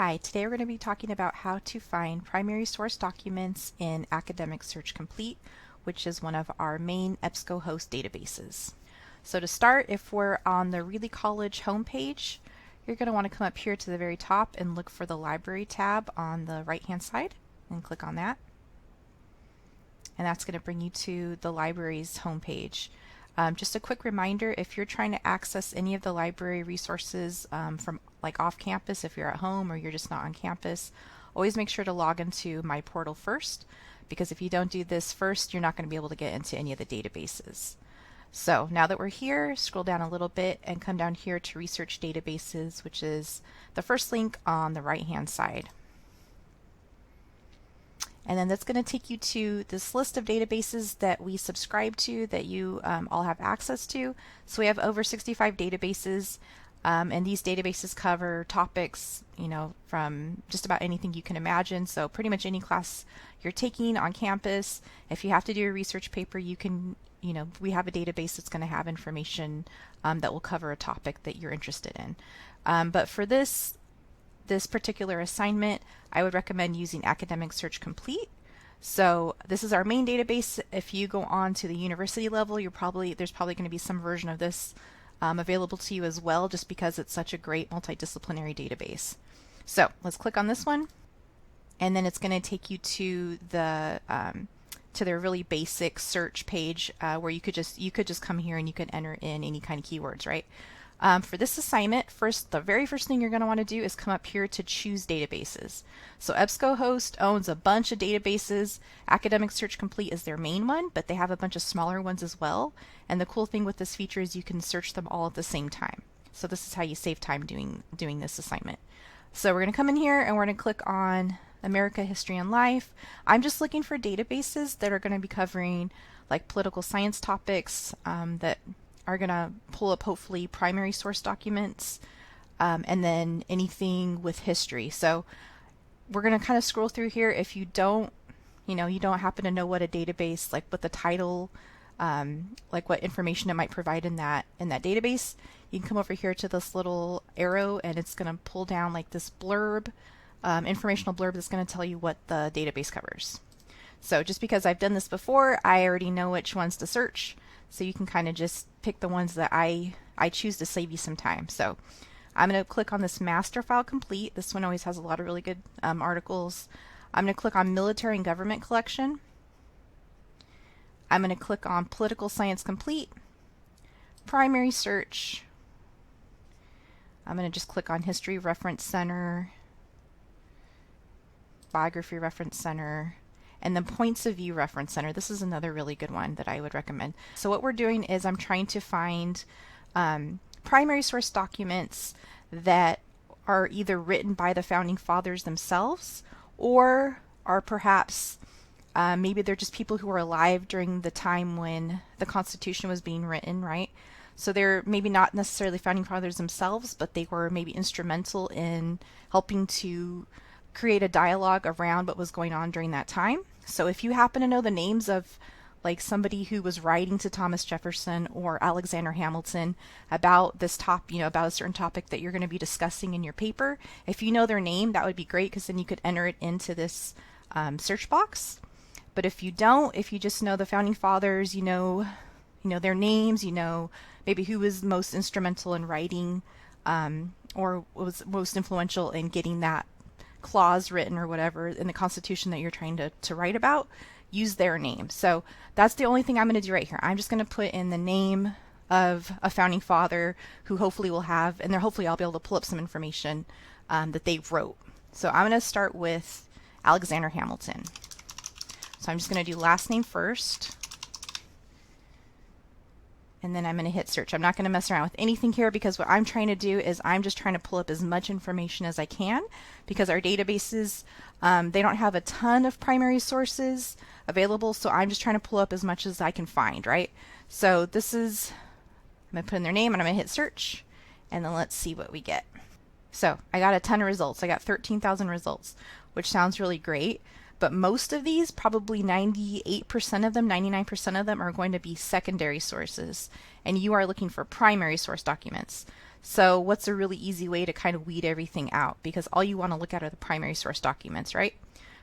Hi, today we're going to be talking about how to find primary source documents in Academic Search Complete, which is one of our main EBSCOhost databases. So to start, if we're on the Really College homepage, you're going to want to come up here to the very top and look for the Library tab on the right-hand side and click on that. And that's going to bring you to the library's homepage. Just a quick reminder, if you're trying to access any of the library resources from like off campus, if you're at home or you're just not on campus, always make sure to log into My Portal first, because if you don't do this first, you're not going to be able to get into any of the databases. So now that we're here, scroll down a little bit and come down here to Research Databases, which is the first link on the right-hand side. And then that's going to take you to this list of databases that we subscribe to, that you all have access to. So we have over 65 databases, and these databases cover topics, from just about anything you can imagine. So pretty much any class you're taking on campus. If you have to do a research paper, you can, we have a database that's going to have information that will cover a topic that you're interested in. But for this particular assignment, I would recommend using Academic Search Complete. So this is our main database. If you go on to the university level, there's probably going to be some version of this available to you as well, just because it's such a great multidisciplinary database. So let's click on this one, and then it's going to take you to their really basic search page where you could just come here and you can enter in any kind of keywords, right? For this assignment, the very first thing you're going to want to do is come up here to choose databases. So EBSCOhost owns a bunch of databases. Academic Search Complete is their main one, but they have a bunch of smaller ones as well. And the cool thing with this feature is you can search them all at the same time. So this is how you save time doing this assignment. So we're going to come in here and we're going to click on America History and Life. I'm just looking for databases that are going to be covering like political science topics that are going to pull up hopefully primary source documents, and then anything with history. So we're going to kind of scroll through here. If you don't happen to know what a database, like what the title, like what information it might provide in that database, you can come over here to this little arrow and it's going to pull down like this blurb, informational blurb that's going to tell you what the database covers. So just because I've done this before, I already know which ones to search. So you can kind of just pick the ones that I choose to save you some time. So I'm going to click on this Master File Complete. This one always has a lot of really good articles. I'm going to click on Military and Government Collection. I'm going to click on Political Science Complete, Primary Search. I'm going to just click on History Reference Center, Biography Reference Center, and then Points of View Reference Center. This is another really good one that I would recommend. So what we're doing is I'm trying to find primary source documents that are either written by the Founding Fathers themselves, or are perhaps maybe they're just people who were alive during the time when the Constitution was being written, right? So they're maybe not necessarily Founding Fathers themselves, but they were maybe instrumental in helping to create a dialogue around what was going on during that time. So if you happen to know the names of like somebody who was writing to Thomas Jefferson or Alexander Hamilton about this about a certain topic that you're going to be discussing in your paper, if you know their name, that would be great, because then you could enter it into this search box. But if you don't, if you just know the Founding Fathers, you know their names, maybe who was most instrumental in writing or was most influential in getting that clause written or whatever in the Constitution that you're trying to write about, use their name. So that's the only thing I'm going to do right here. I'm just going to put in the name of a founding father who hopefully will have, and hopefully I'll be able to pull up some information that they wrote. So I'm going to start with Alexander Hamilton. So I'm just going to do last name first, and then I'm going to hit search. I'm not going to mess around with anything here, because what I'm trying to do is I'm just trying to pull up as much information as I can, because our databases, they don't have a ton of primary sources available, so I'm just trying to pull up as much as I can find, right? So I'm going to put in their name and I'm going to hit search, and then let's see what we get. So I got a ton of results. I got 13,000 results, which sounds really great. but most of these, probably 98% of them, 99% of them, are going to be secondary sources, and you are looking for primary source documents. So what's a really easy way to kind of weed everything out? Because all you want to look at are the primary source documents, right?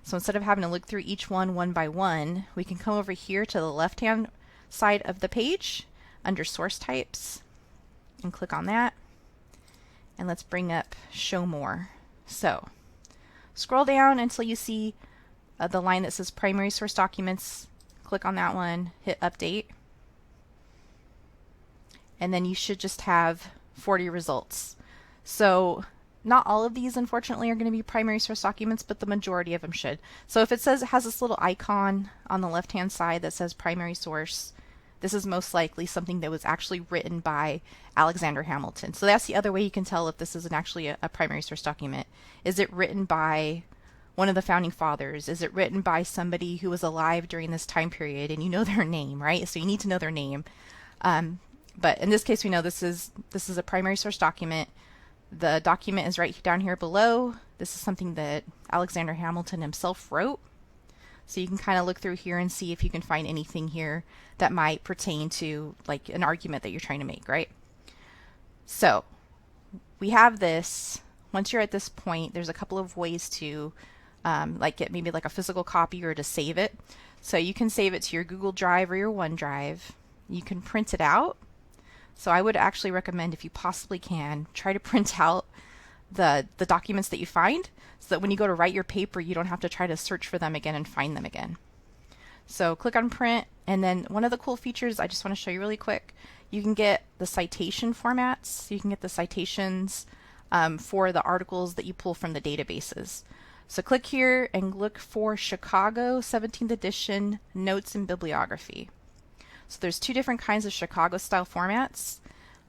So instead of having to look through each one by one, we can come over here to the left-hand side of the page under source types and click on that. And let's bring up show more. So scroll down until you see the line that says primary source documents. Click on that one, hit update. And then you should just have 40 results. So not all of these, unfortunately, are going to be primary source documents, but the majority of them should. So if it says it has this little icon on the left-hand side that says primary source, this is most likely something that was actually written by Alexander Hamilton. So that's the other way you can tell if this isn't actually a primary source document. Is it written by one of the founding fathers? Is it written by somebody who was alive during this time period and you know their name, right? So you need to know their name. But in this case, we know this is a primary source document. The document is right down here below. This is something that Alexander Hamilton himself wrote. So you can kind of look through here and see if you can find anything here that might pertain to like an argument that you're trying to make, right? So we have this. Once you're at this point, there's a couple of ways to like get maybe like a physical copy or to save it. So you can save it to your Google Drive or your OneDrive. You can print it out. So I would actually recommend, if you possibly can, try to print out the documents that you find, so that when you go to write your paper, you don't have to try to search for them again and find them again. So click on print, and then one of the cool features I just want to show you really quick, you can get the citation formats. You can get the citations for the articles that you pull from the databases. So click here and look for Chicago 17th edition notes and bibliography. So there's two different kinds of Chicago style formats,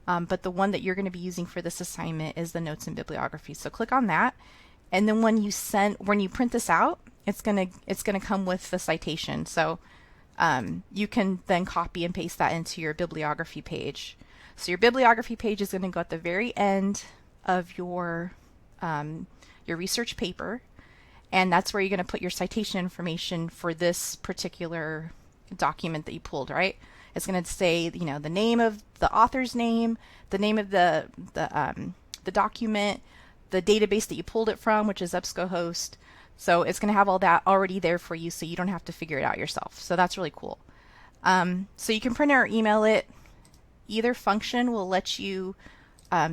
but the one that you're going to be using for this assignment is the notes and bibliography. So click on that, and then when you print this out, it's gonna come with the citation. So you can then copy and paste that into your bibliography page. So your bibliography page is going to go at the very end of your research paper, and that's where you're going to put your citation information for this particular document that you pulled, right? It's going to say, you know, the name of the author's name, the name of the document, the database that you pulled it from, which is EBSCOhost. So it's going to have all that already there for you, so you don't have to figure it out yourself. So that's really cool. So you can print it or email it. Either function will let you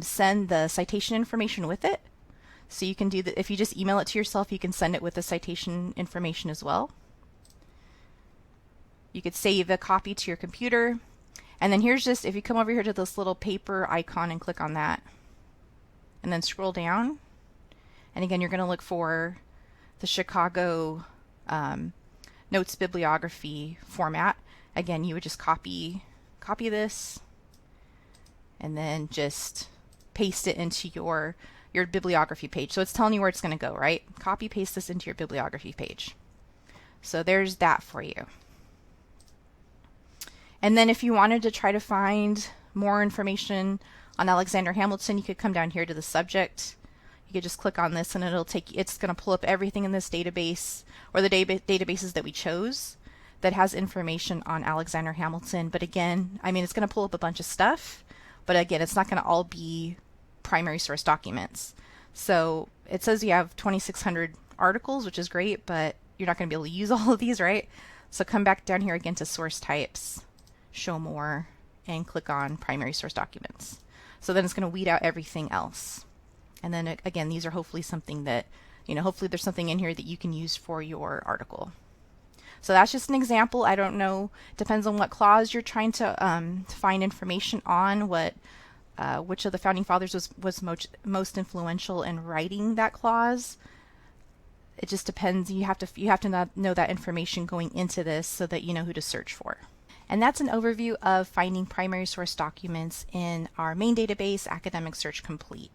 send the citation information with it. So you can do that. If you just email it to yourself, you can send it with the citation information as well. You could save a copy to your computer. And then here's just, if you come over here to this little paper icon and click on that, and then scroll down, and again, you're going to look for the Chicago notes bibliography format. Again, you would just copy this, and then just paste it into your bibliography page. So it's telling you where it's going to go, right? Copy paste this into your bibliography page. So there's that for you. And then if you wanted to try to find more information on Alexander Hamilton, you could come down here to the subject. You could just click on this, and it's going to pull up everything in this database, or the databases that we chose, that has information on Alexander Hamilton. But again, I mean, it's going to pull up a bunch of stuff, but again, it's not going to all be primary source documents. So it says you have 2,600 articles, which is great, but you're not going to be able to use all of these, right? So come back down here again to source types, show more, and click on primary source documents. So then it's going to weed out everything else. And then again, these are hopefully something that, you know, hopefully there's something in here that you can use for your article. So that's just an example. I don't know, depends on what clause you're trying to find information on, which of the founding fathers was most influential in writing that clause. It just depends. You have to know that information going into this so that you know who to search for. And that's an overview of finding primary source documents in our main database, Academic Search Complete.